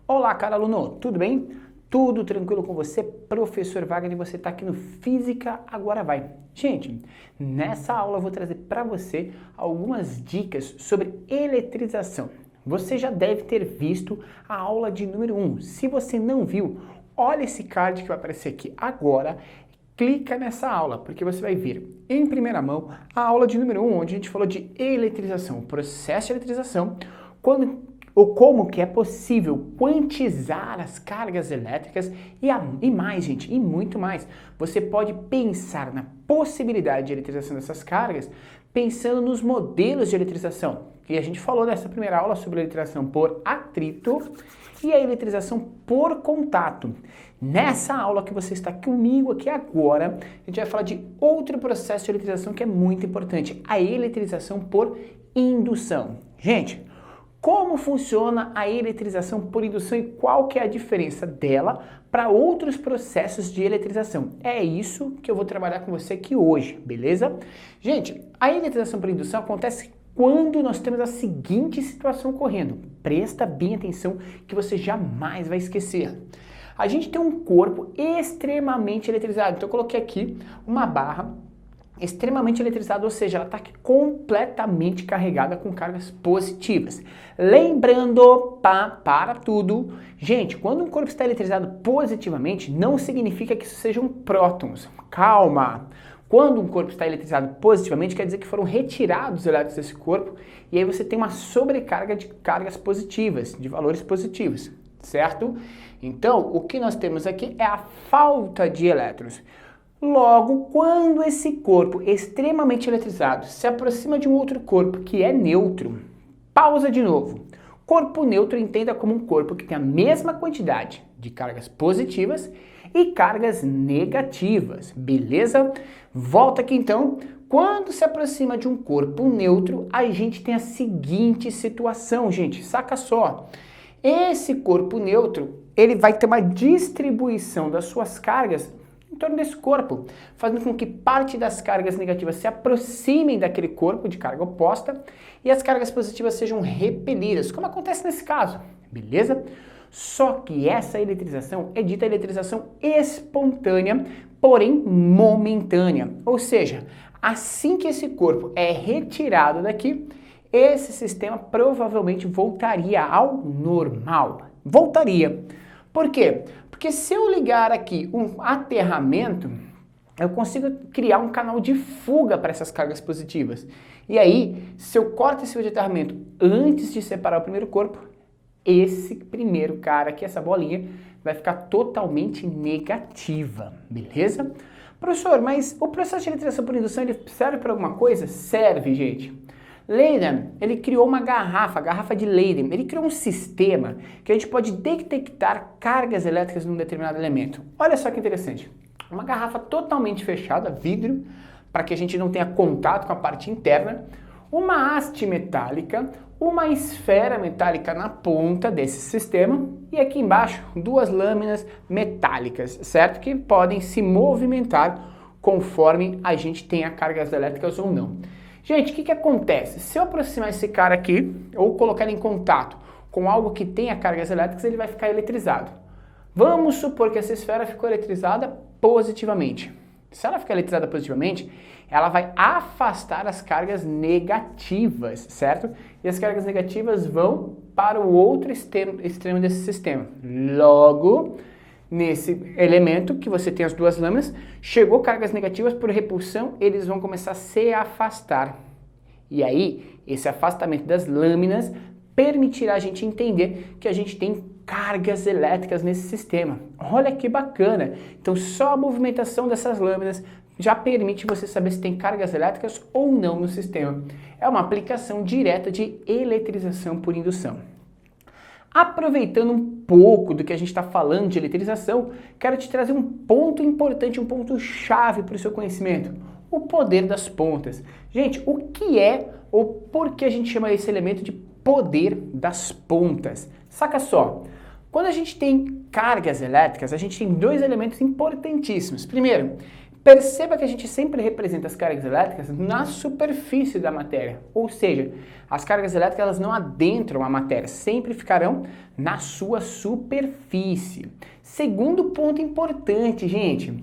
Olá, caro aluno, tudo bem? Tudo tranquilo com você? Professor Wagner, e você está aqui no Física Agora Vai. Gente, nessa aula eu vou trazer para você algumas dicas sobre eletrização. Você já deve ter visto a aula de número 1. Se você não viu, olha esse card que vai aparecer aqui agora. Clica nessa aula, porque você vai ver em primeira mão a aula de número 1, onde a gente falou de eletrização, processo de eletrização, como que é possível quantizar as cargas elétricas e mais, gente, e muito mais. Você pode pensar na possibilidade de eletrização dessas cargas pensando nos modelos de eletrização. E a gente falou nessa primeira aula sobre a eletrização por atrito e a eletrização por contato. Nessa aula que você está comigo aqui agora, a gente vai falar de outro processo de eletrização que é muito importante, a eletrização por indução. Gente, como funciona a eletrização por indução e qual que é a diferença dela para outros processos de eletrização? É isso que eu vou trabalhar com você aqui hoje, beleza? Gente, a eletrização por indução acontece quando nós temos a seguinte situação ocorrendo. Presta bem atenção que você jamais vai esquecer. A gente tem um corpo extremamente eletrizado. Então eu coloquei aqui uma barra extremamente eletrizada, ou seja, ela está completamente carregada com cargas positivas. Lembrando, para tudo, gente, quando um corpo está eletrizado positivamente, não significa que isso sejam prótons. Calma! Quando um corpo está eletrizado positivamente, quer dizer que foram retirados os elétrons desse corpo, e aí você tem uma sobrecarga de cargas positivas, de valores positivos, certo? Então, o que nós temos aqui é a falta de elétrons. Logo, quando esse corpo extremamente eletrizado se aproxima de um outro corpo que é neutro, pausa de novo. Corpo neutro entenda como um corpo que tem a mesma quantidade de cargas positivas e cargas negativas, beleza? Volta aqui então. Quando se aproxima de um corpo neutro, a gente tem a seguinte situação, gente, saca só. Esse corpo neutro, ele vai ter uma distribuição das suas cargas em torno desse corpo, fazendo com que parte das cargas negativas se aproximem daquele corpo de carga oposta e as cargas positivas sejam repelidas, como acontece nesse caso, beleza? Só que essa eletrização é dita eletrização espontânea, porém momentânea, ou seja, assim que esse corpo é retirado daqui, esse sistema provavelmente voltaria ao normal. Voltaria. Por quê? Porque se eu ligar aqui um aterramento, eu consigo criar um canal de fuga para essas cargas positivas. E aí, se eu corto esse fio de aterramento antes de separar o primeiro corpo, esse primeiro cara aqui, essa bolinha, vai ficar totalmente negativa, beleza? Professor, mas o processo de eletrização por indução, ele serve para alguma coisa? Serve, gente. Leyden, ele criou uma garrafa de Leyden, ele criou um sistema que a gente pode detectar cargas elétricas num determinado elemento. Olha só que interessante, uma garrafa totalmente fechada, vidro, para que a gente não tenha contato com a parte interna, uma haste metálica, uma esfera metálica na ponta desse sistema e aqui embaixo duas lâminas metálicas, certo? Que podem se movimentar conforme a gente tenha cargas elétricas ou não. Gente, o que acontece? Se eu aproximar esse cara aqui, ou colocar ele em contato com algo que tenha cargas elétricas, ele vai ficar eletrizado. Vamos supor que essa esfera ficou eletrizada positivamente. Se ela ficar eletrizada positivamente, ela vai afastar as cargas negativas, certo? E as cargas negativas vão para o outro extremo desse sistema. Logo, nesse elemento que você tem as duas lâminas, chegou cargas negativas por repulsão, eles vão começar a se afastar. E aí, esse afastamento das lâminas permitirá a gente entender que a gente tem cargas elétricas nesse sistema. Olha que bacana! Então, só a movimentação dessas lâminas já permite você saber se tem cargas elétricas ou não no sistema. É uma aplicação direta de eletrização por indução. Aproveitando um pouco do que a gente está falando de eletrização, quero te trazer um ponto importante, um ponto chave para o seu conhecimento, o poder das pontas. Gente, o que é ou por que a gente chama esse elemento de poder das pontas? Saca só, quando a gente tem cargas elétricas, a gente tem dois elementos importantíssimos. Primeiro, Perceba que a gente sempre representa as cargas elétricas na superfície da matéria, ou seja, as cargas elétricas elas não adentram a matéria, sempre ficarão na sua superfície. Segundo ponto importante, gente,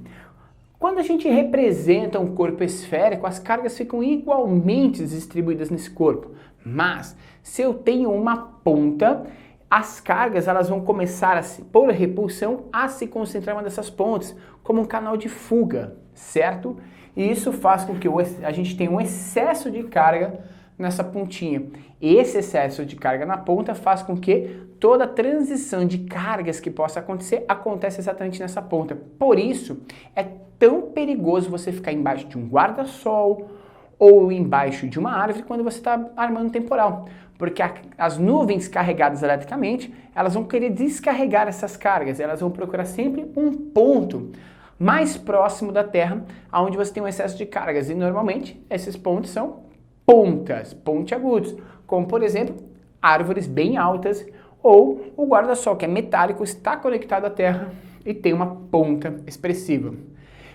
quando a gente representa um corpo esférico, as cargas ficam igualmente distribuídas nesse corpo, mas se eu tenho uma ponta, as cargas elas vão começar, por repulsão, a se concentrar em uma dessas pontes, como um canal de fuga, certo? E isso faz com que a gente tenha um excesso de carga nessa pontinha. Esse excesso de carga na ponta faz com que toda a transição de cargas que possa acontecer, acontece exatamente nessa ponta. Por isso, é tão perigoso você ficar embaixo de um guarda-sol ou embaixo de uma árvore quando você está armando um temporal. Porque as nuvens carregadas eletricamente, elas vão querer descarregar essas cargas, elas vão procurar sempre um ponto mais próximo da Terra, onde você tem um excesso de cargas. E normalmente, esses pontos são pontas, pontiagudos, como por exemplo, árvores bem altas, ou o guarda-sol, que é metálico, está conectado à Terra e tem uma ponta expressiva.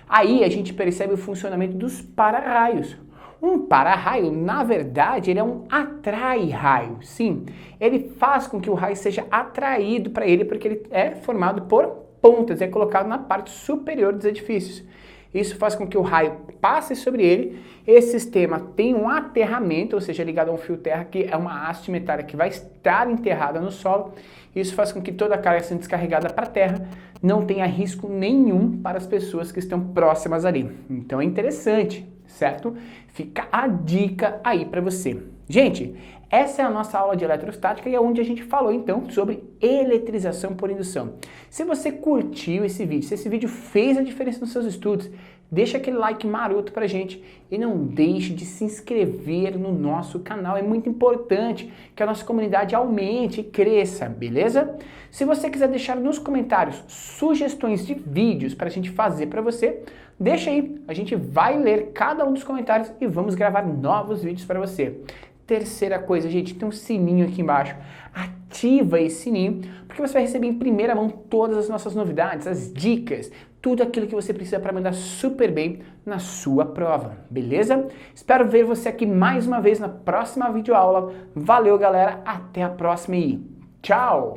Aí a gente percebe o funcionamento dos para-raios. Um para-raio, na verdade, ele é um atrai-raio. Sim, ele faz com que o raio seja atraído para ele, porque ele é formado por pontas, é colocado na parte superior dos edifícios. Isso faz com que o raio passe sobre ele. Esse sistema tem um aterramento, ou seja, ligado a um fio terra, que é uma haste metálica que vai estar enterrada no solo. Isso faz com que toda a carga sendo descarregada para a terra não tenha risco nenhum para as pessoas que estão próximas ali. Então é interessante, certo? Fica a dica aí para você. Gente, essa é a nossa aula de eletrostática e é onde a gente falou então sobre eletrização por indução. Se você curtiu esse vídeo, se esse vídeo fez a diferença nos seus estudos, deixa aquele like maroto pra gente e não deixe de se inscrever no nosso canal. É muito importante que a nossa comunidade aumente e cresça, beleza? Se você quiser deixar nos comentários sugestões de vídeos para a gente fazer para você, deixa aí. A gente vai ler cada um dos comentários e vamos gravar novos vídeos para você. Terceira coisa, gente, tem um sininho aqui embaixo. Ativa esse sininho, porque você vai receber em primeira mão todas as nossas novidades, as dicas, tudo aquilo que você precisa para mandar super bem na sua prova, beleza? Espero ver você aqui mais uma vez na próxima videoaula. Valeu, galera, até a próxima e tchau!